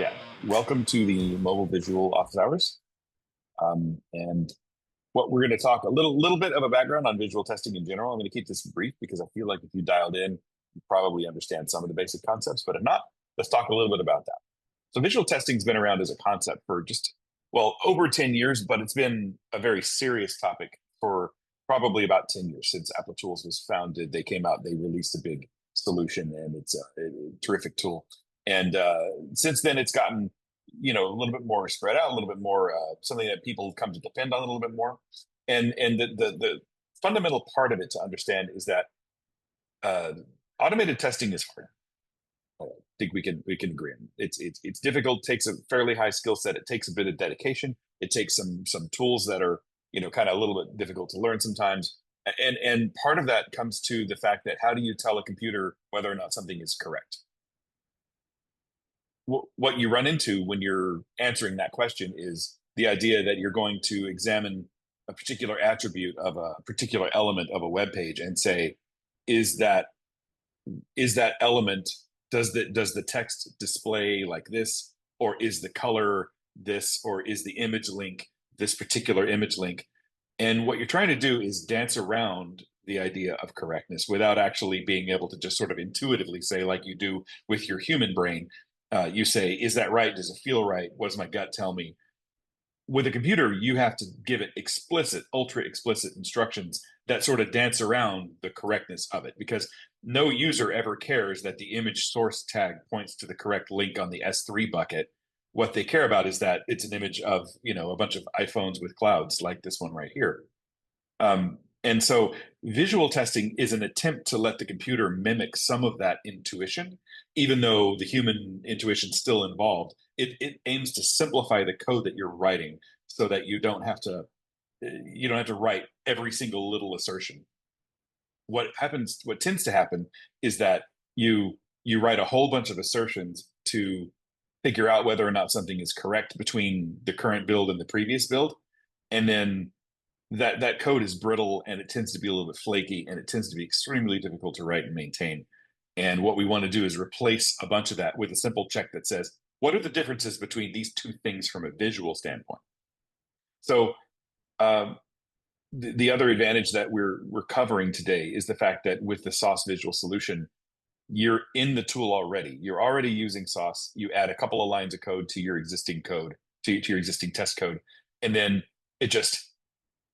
So yeah, welcome to the Mobile Visual Office Hours. And what we're going to talk a little bit of a background on visual testing in general. I'm going to keep this brief because I feel like if you dialed in, you probably understand some of the basic concepts. But if not, let's talk a little bit about that. So visual testing's been around as a concept for just over 10 years, but it's been a very serious topic for probably about 10 years since Apple Tools was founded. They came out, they released a big solution, and it's a terrific tool. And since then, it's gotten a little bit more spread out, a little bit more something that people come to depend on a little bit more. And the fundamental part of it to understand is that uh, automated testing is hard. I think we can agree on. It's difficult. Takes a fairly high skill set. It takes a bit of dedication. It takes some tools that are kind of a little bit difficult to learn sometimes. And part of that comes to the fact that how do you tell a computer whether or not something is correct? What you run into when you're answering that question is the idea that you're going to examine a particular attribute of a particular element of a web page and say, is that element, does the text display like this, or is the color this, or is the image link this particular image link? And what you're trying to do is dance around the idea of correctness without actually being able to just sort of intuitively say, like you do with your human brain. You say, is that right? Does it feel right? What does my gut tell me? With a computer, you have to give it explicit, ultra explicit instructions that sort of dance around the correctness of it, because no user ever cares that the image source tag points to the correct link on the S3 bucket. What they care about is that it's an image of, a bunch of iPhones with clouds like this one right here. And so visual testing is an attempt to let the computer mimic some of that intuition, even though the human intuition is still involved. It aims to simplify the code that you're writing so that you don't have to write every single little assertion. What tends to happen is that you write a whole bunch of assertions to figure out whether or not something is correct between the current build and the previous build. And then that code is brittle, and it tends to be a little bit flaky, and it tends to be extremely difficult to write and maintain. And what we want to do is replace a bunch of that with a simple check that says, what are the differences between these two things from a visual standpoint? So um, the other advantage that we're covering today is the fact that with the Sauce visual solution, you're in the tool already. You're already using Sauce. You add a couple of lines of code to your existing code, to your existing test code, and then it just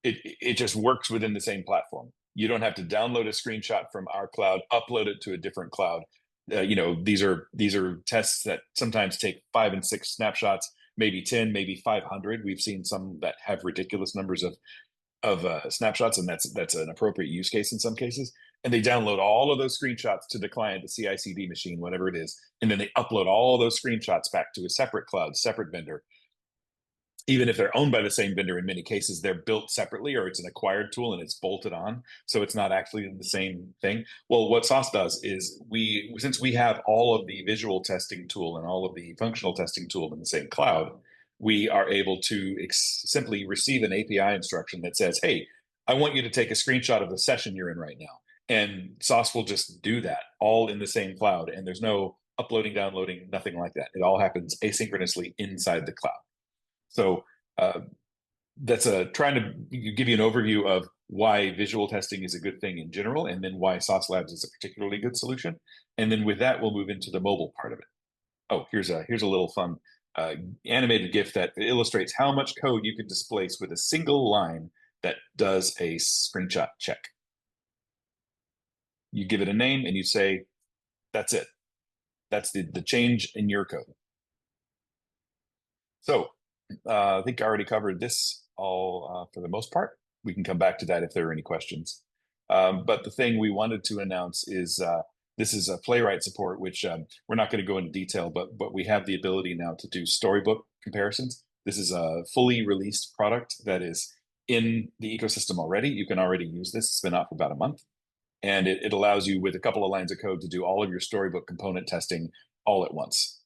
it just works within the same platform. You don't have to download a screenshot from our cloud, upload it to a different cloud. These are tests that sometimes take 5 and 6 snapshots, maybe 10, maybe 500. We've seen some that have ridiculous numbers of snapshots, and that's an appropriate use case in some cases. And they download all of those screenshots to the client, the CI/CD machine, whatever it is, and then they upload all those screenshots back to a separate cloud, separate vendor. Even if they're owned by the same vendor, in many cases they're built separately, or it's an acquired tool and it's bolted on, so it's not actually the same thing. Well, what Sauce does is, since we have all of the visual testing tool and all of the functional testing tool in the same cloud, we are able to simply receive an API instruction that says, hey, I want you to take a screenshot of the session you're in right now, and Sauce will just do that all in the same cloud, and there's no uploading, downloading, nothing like that. It all happens asynchronously inside the cloud. So uh, that's trying to give you an overview of why visual testing is a good thing in general, and then why Sauce Labs is a particularly good solution. And then with that, we'll move into the mobile part of it. Oh, here's a little fun animated GIF that illustrates how much code you can displace with a single line that does a screenshot check. You give it a name and you say, that's it. That's the change in your code. So I think I already covered this all for the most part. We can come back to that if there are any questions. But the thing we wanted to announce is this is a Playwright support, which we're not going to go into detail, but we have the ability now to do storybook comparisons. This is a fully released product that is in the ecosystem already. You can already use this. It's been out for about a month. And it allows you, with a couple of lines of code, to do all of your storybook component testing all at once.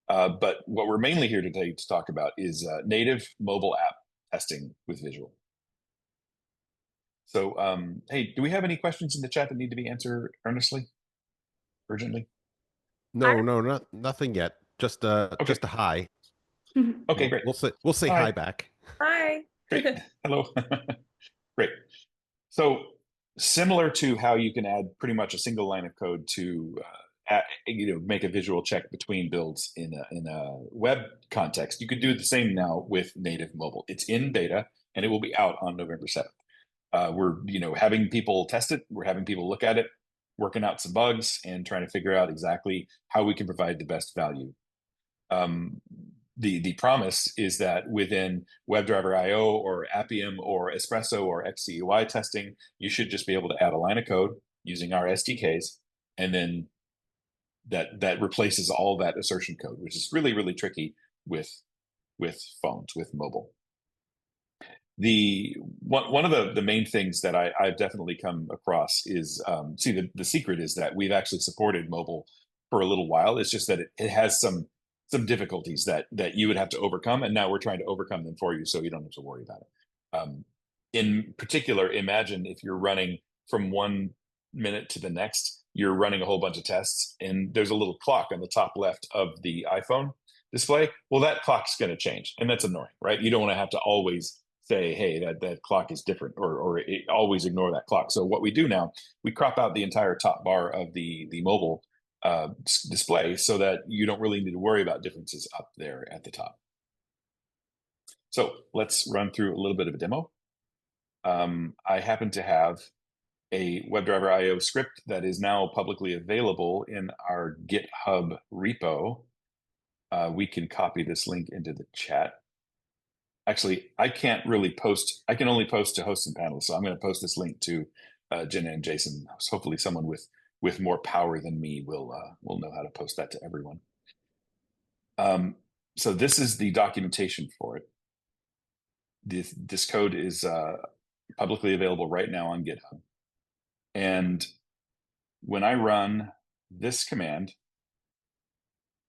But what we're mainly here today to talk about is native mobile app testing with visual. So, hey, do we have any questions in the chat that need to be answered urgently? No, no, nothing yet. Just Okay. just a hi. Okay, great. We'll say hi Hi. back. Hi. Great. Hello. Great. So similar to how you can add pretty much a single line of code to make a visual check between builds in a web context, you could do the same now with native mobile. It's in beta and it will be out on November 7th. We're having people test it. We're having people look at it, working out some bugs, and trying to figure out exactly how we can provide the best value. Um, the promise is that within WebDriver IO or Appium or Espresso or XCUI testing, you should just be able to add a line of code using our SDKs, and then that replaces all that assertion code, which is really, really tricky with phones, with mobile. One of the main things that I've definitely come across is the secret is that we've actually supported mobile for a little while. It's just that it has some difficulties that you would have to overcome, and now we're trying to overcome them for you, so you don't have to worry about it. In particular, imagine if you're running from 1 minute to the next, you're running a whole bunch of tests, and there's a little clock on the top left of the iPhone display. Well, that clock's going to change, and that's annoying, right? You don't want to have to always say, hey, that clock is different, or always ignore that clock. So what we do now, we crop out the entire top bar of the mobile display so that you don't really need to worry about differences up there at the top. So let's run through a little bit of a demo. I happen to have a WebDriver IO script that is now publicly available in our GitHub repo. We can copy this link into the chat. Actually, I can't really post. I can only post to hosts and panelists. So I'm going to post this link to Jenna and Jason. Hopefully someone with more power than me will know how to post that to everyone. So this is the documentation for it. This code is publicly available right now on GitHub. And when I run this command,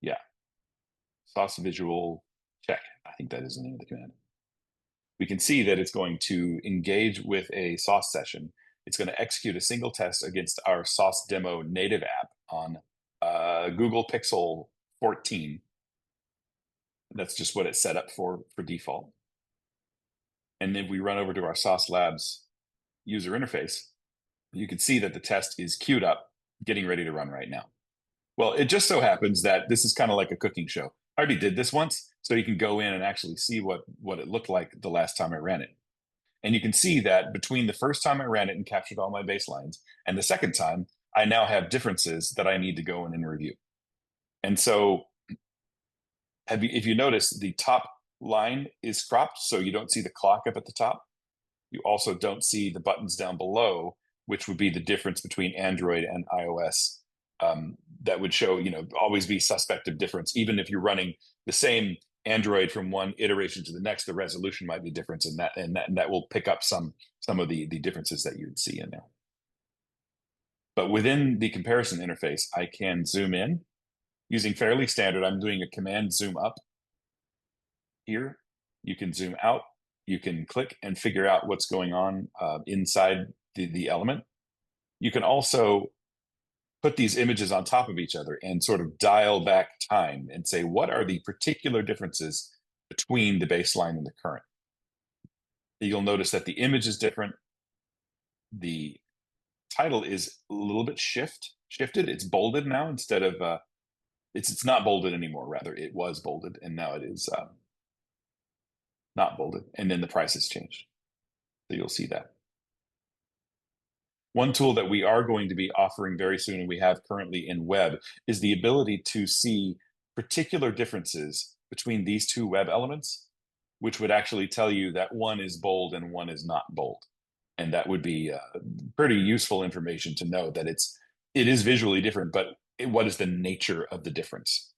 yeah, sauce visual check, I think that is the name of the command, we can see that it's going to engage with a sauce session. It's going to execute a single test against our sauce demo native app on Google Pixel 14. That's just what it's set up for default. And then we run over to our Sauce Labs user interface. You can see that the test is queued up, getting ready to run right now. Well, it just so happens that this is kind of like a cooking show. I already did this once, so you can go in and actually see what it looked like the last time I ran it. And you can see that between the first time I ran it and captured all my baselines and the second time, I now have differences that I need to go in and review. And so if you notice, the top line is cropped, so you don't see the clock up at the top. You also don't see the buttons down below, which would be the difference between Android and iOS. That would show, always be suspect of difference. Even if you're running the same Android from one iteration to the next, the resolution might be different, and that will pick up some of the differences that you'd see in there. But within the comparison interface, I can zoom in using fairly standard. I'm doing a command zoom up here. You can zoom out. You can click and figure out what's going on inside the element. You can also put these images on top of each other and sort of dial back time and say, what are the particular differences between the baseline and the current? You'll notice that the image is different. The title is a little bit shifted. It's bolded now instead of, it's not bolded anymore. Rather, it was bolded and now it is not bolded. And then the price has changed. So you'll see that. One tool that we are going to be offering very soon, and we have currently in web, is the ability to see particular differences between these two web elements, which would actually tell you that one is bold and one is not bold. And that would be pretty useful information to know that it is visually different, but what is the nature of the difference?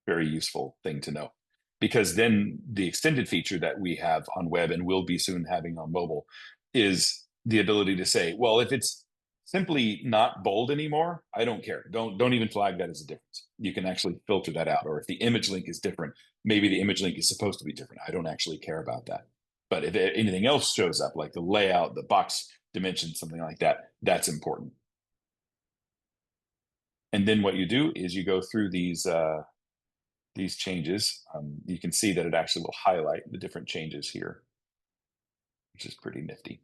Very useful thing to know. Because then the extended feature that we have on web and will be soon having on mobile is the ability to say, well, if it's simply not bold anymore, I don't care. Don't even flag that as a difference. You can actually filter that out. Or if the image link is different, maybe the image link is supposed to be different. I don't actually care about that. But if anything else shows up, like the layout, the box dimension, something like that, that's important. And then what you do is you go through these these changes, you can see that it actually will highlight the different changes here, which is pretty nifty.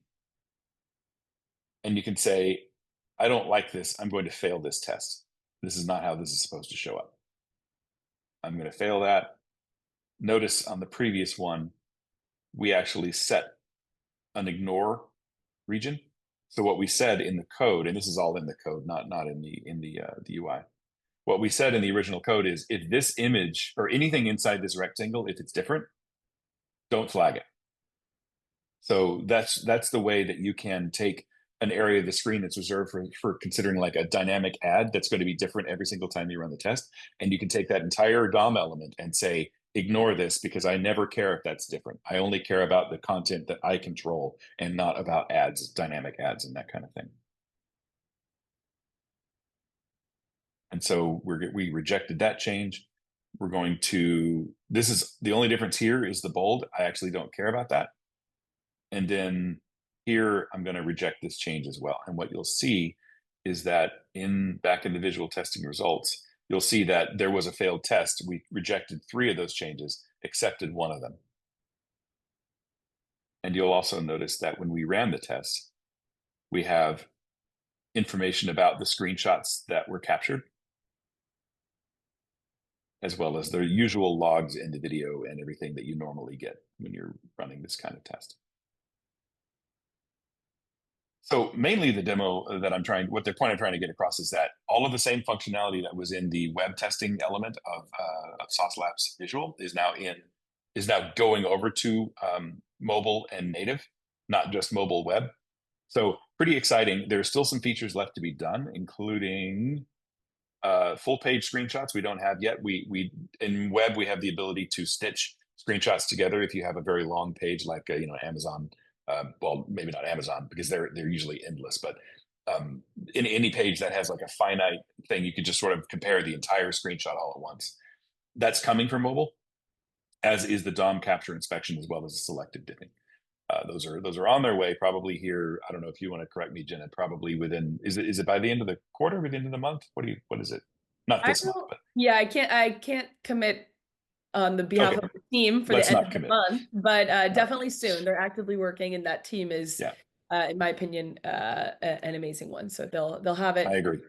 And you can say, I don't like this. I'm going to fail this test. This is not how this is supposed to show up. I'm going to fail that. Notice on the previous one, we actually set an ignore region. So what we said in the code, and this is all in the code, not in the UI. What we said in the original code is if this image or anything inside this rectangle, if it's different, don't flag it. So that's the way that you can take an area of the screen that's reserved for considering like a dynamic ad that's going to be different every single time you run the test. And you can take that entire DOM element and say, ignore this because I never care if that's different. I only care about the content that I control and not about ads, dynamic ads, and that kind of thing. And so we rejected that change. We're going to, this is the only difference here is the bold. I actually don't care about that. And then here, I'm going to reject this change as well. And what you'll see is that back in the visual testing results, you'll see that there was a failed test. We rejected 3 of those changes, accepted 1 of them. And you'll also notice that when we ran the test, we have information about the screenshots that were captured, as well as the usual logs in the video and everything that you normally get when you're running this kind of test. So mainly the demo that what the point I'm trying to get across is that all of the same functionality that was in the web testing element of Sauce Labs Visual is now going over to mobile and native, not just mobile web. So pretty exciting. There's still some features left to be done, including full page screenshots we don't have yet. We in web we have the ability to stitch screenshots together if you have a very long page like Amazon. Well, maybe not Amazon because they're usually endless, but in any page that has like a finite thing, you could just sort of compare the entire screenshot all at once. That's coming from mobile, as is the DOM capture inspection as well as the selective dipping. Those are on their way probably here. I don't know if you want to correct me, Jenna. Probably within is it by the end of the quarter, by the end of the month? What is it? Not this month, but yeah, I can't commit on the behalf of the team for the end of the month, but definitely soon. They're actively working, and that team is, in my opinion, an amazing one. So they'll have it. I agree.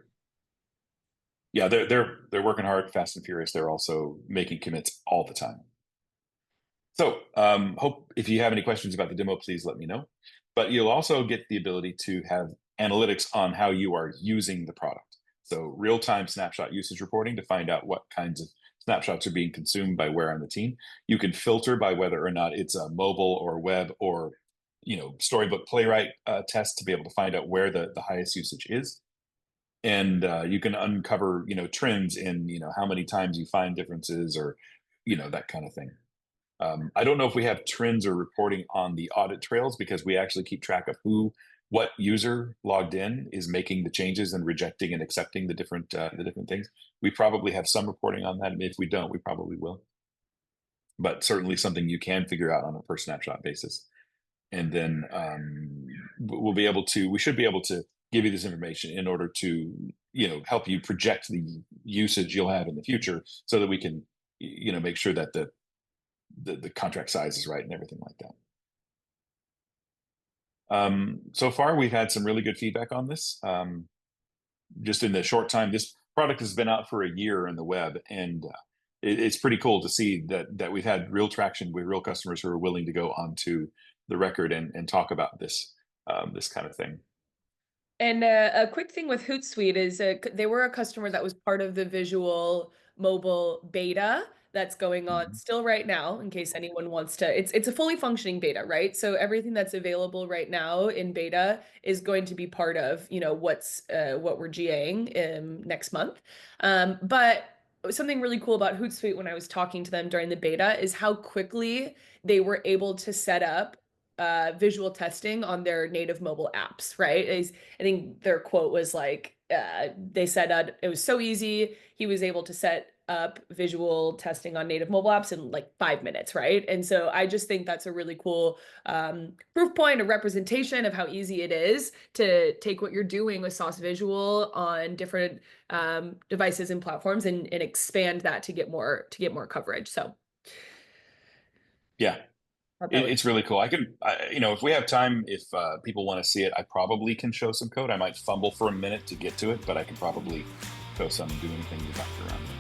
Yeah, they're working hard, fast and furious. They're also making commits all the time. So hope if you have any questions about the demo, please let me know. But you'll also get the ability to have analytics on how you are using the product. So real-time snapshot usage reporting to find out what kinds of snapshots are being consumed by where on the team. You can filter by whether or not it's a mobile or web or Storybook Playwright test to be able to find out where the highest usage is. And you can uncover trends in how many times you find differences or that kind of thing. I don't know if we have trends or reporting on the audit trails because we actually keep track of what user logged in is making the changes and rejecting and accepting the different things. We probably have some reporting on that. And if we don't, we probably will. But certainly something you can figure out on a per snapshot basis. And then we should be able to give you this information in order to help you project the usage you'll have in the future so that we can make sure that the contract size is right and everything like that. So far, we've had some really good feedback on this. Just in the short time, this product has been out for a year in the web, and it's pretty cool to see that we've had real traction with real customers who are willing to go onto the record and talk about this kind of thing. And a quick thing with Hootsuite is they were a customer that was part of the visual mobile beta that's going on still right now, in case anyone wants to. It's a fully functioning beta, right? So everything that's available right now in beta is going to be part of what we're GAing next month. But something really cool about Hootsuite when I was talking to them during the beta is how quickly they were able to set up visual testing on their native mobile apps, right? I think their quote was like, they said it was so easy. He was able to set up visual testing on native mobile apps in like 5 minutes, right? And so I just think that's a really cool proof point, a representation of how easy it is to take what you're doing with Sauce Visual on different devices and platforms and expand that to get more coverage. So Yeah, thought that was it's really cool. If we have time, if people want to see it, I probably can show some code. I might fumble for a minute to get to it, but I can probably show some and do anything you got around.